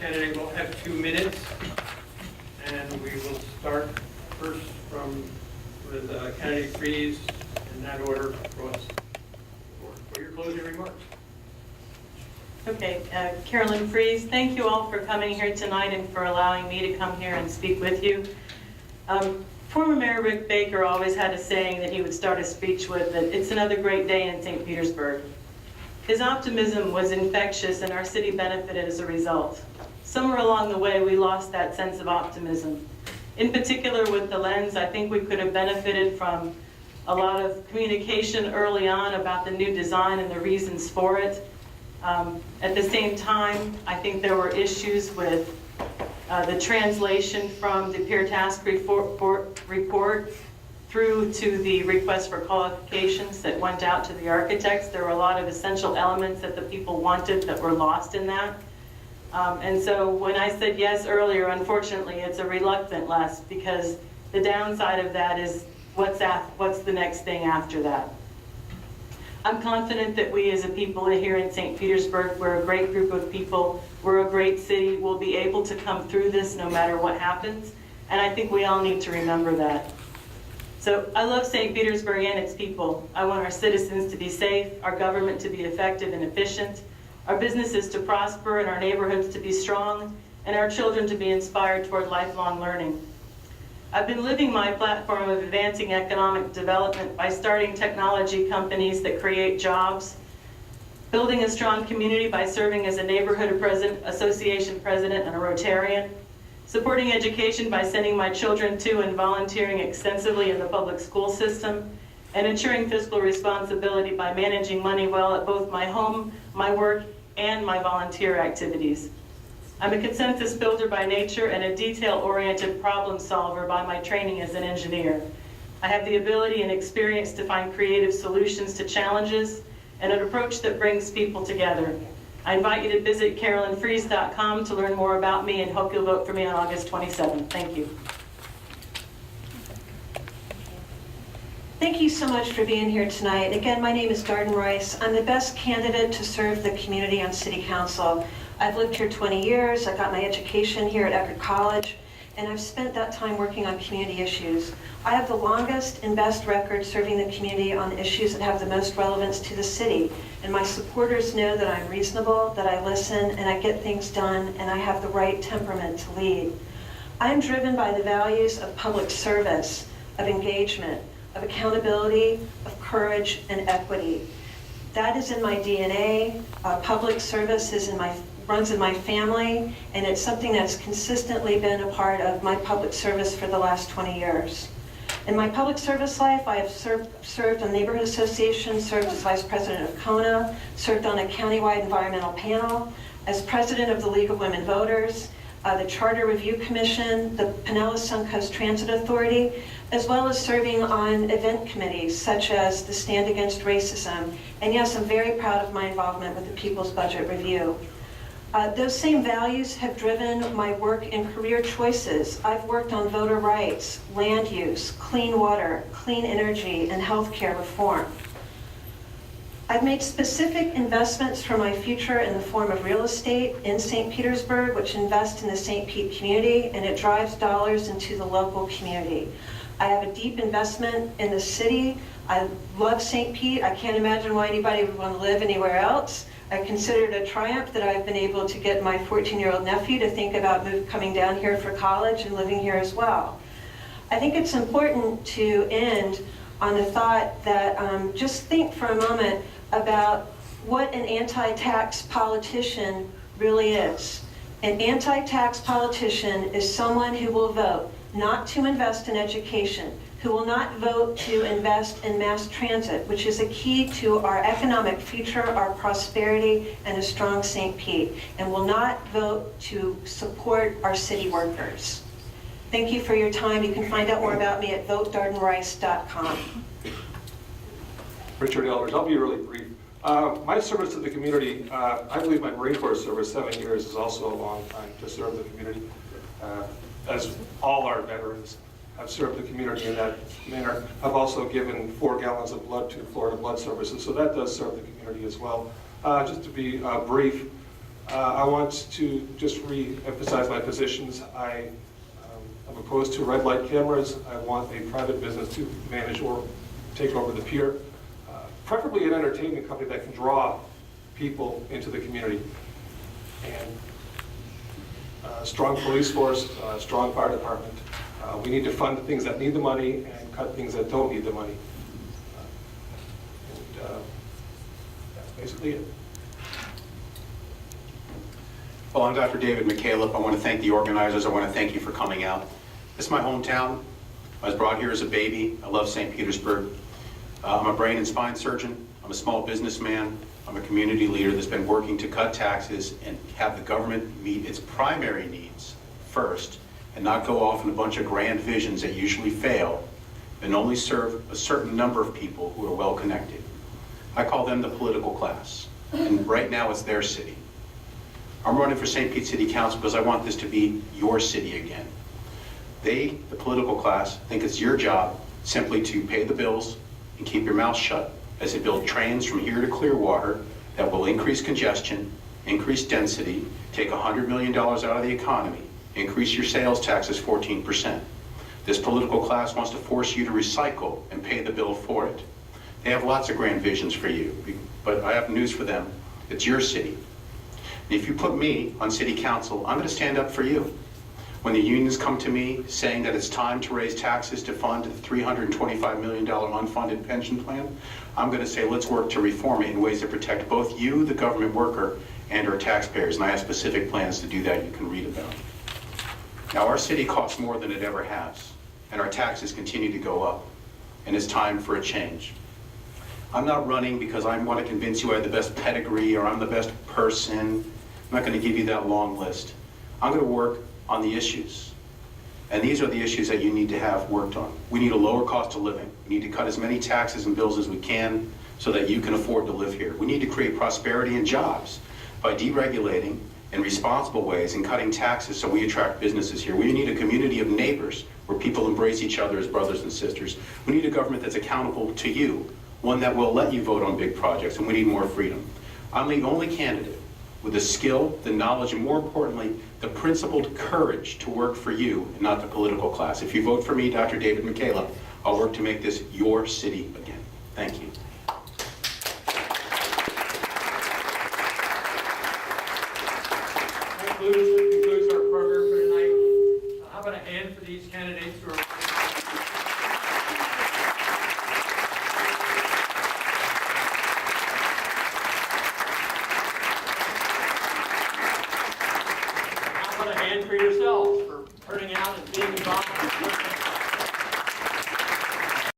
candidate will have 2 minutes, and we will start first with candidate Freeze in that order for your closing remarks. Okay, Carolyn Freeze, thank you all for coming here tonight and for allowing me to come here and speak with you. Former Mayor Rick Baker always had a saying that he would start a speech with, that it's another great day in St. Petersburg. His optimism was infectious and our city benefited as a result. Somewhere along the way, we lost that sense of optimism. In particular with the lens, I think we could have benefited from a lot of communication early on about the new design and the reasons for it. At the same time, I think there were issues with the translation from the peer task report through to the request for qualifications that went out to the architects. There were a lot of essential elements that the people wanted that were lost in that. And so when I said yes earlier, unfortunately, it's a reluctant yes, because the downside of that is what's the next thing after that. I'm confident that we as a people here in St. Petersburg, we're a great group of people, we're a great city, we'll be able to come through this no matter what happens, and I think we all need to remember that. So I love St. Petersburg and its people. I want our citizens to be safe, our government to be effective and efficient, our businesses to prosper and our neighborhoods to be strong, and our children to be inspired toward lifelong learning. I've been living my platform of advancing economic development by starting technology companies that create jobs, building a strong community by serving as a neighborhood association president and a Rotarian, supporting education by sending my children to and volunteering extensively in the public school system, and ensuring fiscal responsibility by managing money well at both my home, my work, and my volunteer activities. I'm a consensus builder by nature and a detail-oriented problem solver by my training as an engineer. I have the ability and experience to find creative solutions to challenges and an approach that brings people together. I invite you to visit carolynfreeze.com to learn more about me and hope you'll vote for me on August 27th. Thank you. Thank you so much for being here tonight. Again, my name is Darden Rice. I'm the best candidate to serve the community on City Council. I've lived here 20 years. I got my education here at Eckerd College, and I've spent that time working on community issues. I have the longest and best record serving the community on issues that have the most relevance to the city. And my supporters know that I'm reasonable, that I listen, and I get things done, and I have the right temperament to lead. I'm driven by the values of public service, of engagement, of accountability, of courage, and equity. That is in my DNA. Public service runs in my family, and it's something that's consistently been a part of my public service for the last 20 years. In my public service life, I have served on neighborhood associations, served as vice president of CONA, served on a countywide environmental panel, as president of the League of Women Voters, the Charter Review Commission, the Pinellas Suncoast Transit Authority, as well as serving on event committees such as the Stand Against Racism. And yes, I'm very proud of my involvement with the People's Budget Review. Those same values have driven my work in career choices. I've worked on voter rights, land use, clean water, clean energy, and healthcare reform. I've made specific investments for my future in the form of real estate in St. Petersburg, which invests in the St. Pete community, and it drives dollars into the local community. I have a deep investment in the city. I love St. Pete. I can't imagine why anybody would want to live anywhere else. I consider it a triumph that I've been able to get my 14-year-old nephew to think about coming down here for college and living here as well. I think it's important to end on the thought that just think for a moment about what an anti-tax politician really is. An anti-tax politician is someone who will vote not to invest in education, who will not vote to invest in mass transit, which is a key to our economic future, our prosperity, and a strong St. Pete, and will not vote to support our city workers. Thank you for your time. You can find out more about me at votedardenrice.com. Richard Eldridge, I'll be really brief. My service to the community, I believe my Marine Corps service, 7 years, is also a long time to serve the community. As all our veterans have served the community in that manner. I've also given 4 gallons of blood to Florida Blood Services, so that does serve the community as well. Just to be brief, I want to just re-emphasize my positions. I'm opposed to red light cameras. I want a private business to manage or take over the pier, preferably an entertainment company that can draw people into the community. And a strong police force, a strong fire department. We need to fund the things that need the money and cut things that don't need the money. That's basically it. Well, I'm Dr. David Mckalip. I want to thank the organizers. I want to thank you for coming out. This is my hometown. I was brought here as a baby. I love St. Petersburg. I'm a brain and spine surgeon. I'm a small businessman. I'm a community leader that's been working to cut taxes and have the government meet its primary needs first and not go off in a bunch of grand visions that usually fail and only serve a certain number of people who are well connected. I call them the political class, and right now it's their city. I'm running for St. Pete City Council because I want this to be your city again. They, the political class, think it's your job simply to pay the bills and keep your mouth shut as they build trains from here to Clearwater that will increase congestion, increase density, take $100 million out of the economy, increase your sales taxes 14%. This political class wants to force you to recycle and pay the bill for it. They have lots of grand visions for you, but I have news for them. It's your city. If you put me on city council, I'm going to stand up for you. When the unions come to me saying that it's time to raise taxes to fund the $325 million unfunded pension plan, I'm going to say let's work to reform it in ways that protect both you, the government worker, and our taxpayers. And I have specific plans to do that you can read about. Now, our city costs more than it ever has, and our taxes continue to go up, and it's time for a change. I'm not running because I want to convince you I have the best pedigree or I'm the best person. I'm not going to give you that long list. I'm going to work on the issues. And these are the issues that you need to have worked on. We need a lower cost of living. We need to cut as many taxes and bills as we can so that you can afford to live here. We need to create prosperity and jobs by deregulating in responsible ways and cutting taxes so we attract businesses here. We need a community of neighbors where people embrace each other as brothers and sisters. We need a government that's accountable to you, one that will let you vote on big projects, and we need more freedom. I'm the only candidate with the skill, the knowledge, and more importantly, the principled courage to work for you and not the political class. If you vote for me, Dr. David Michaela, I'll work to make this your city again. Thank you. That concludes our program for tonight. How about a hand for these candidates who are... How about a hand for yourselves for turning out and being involved?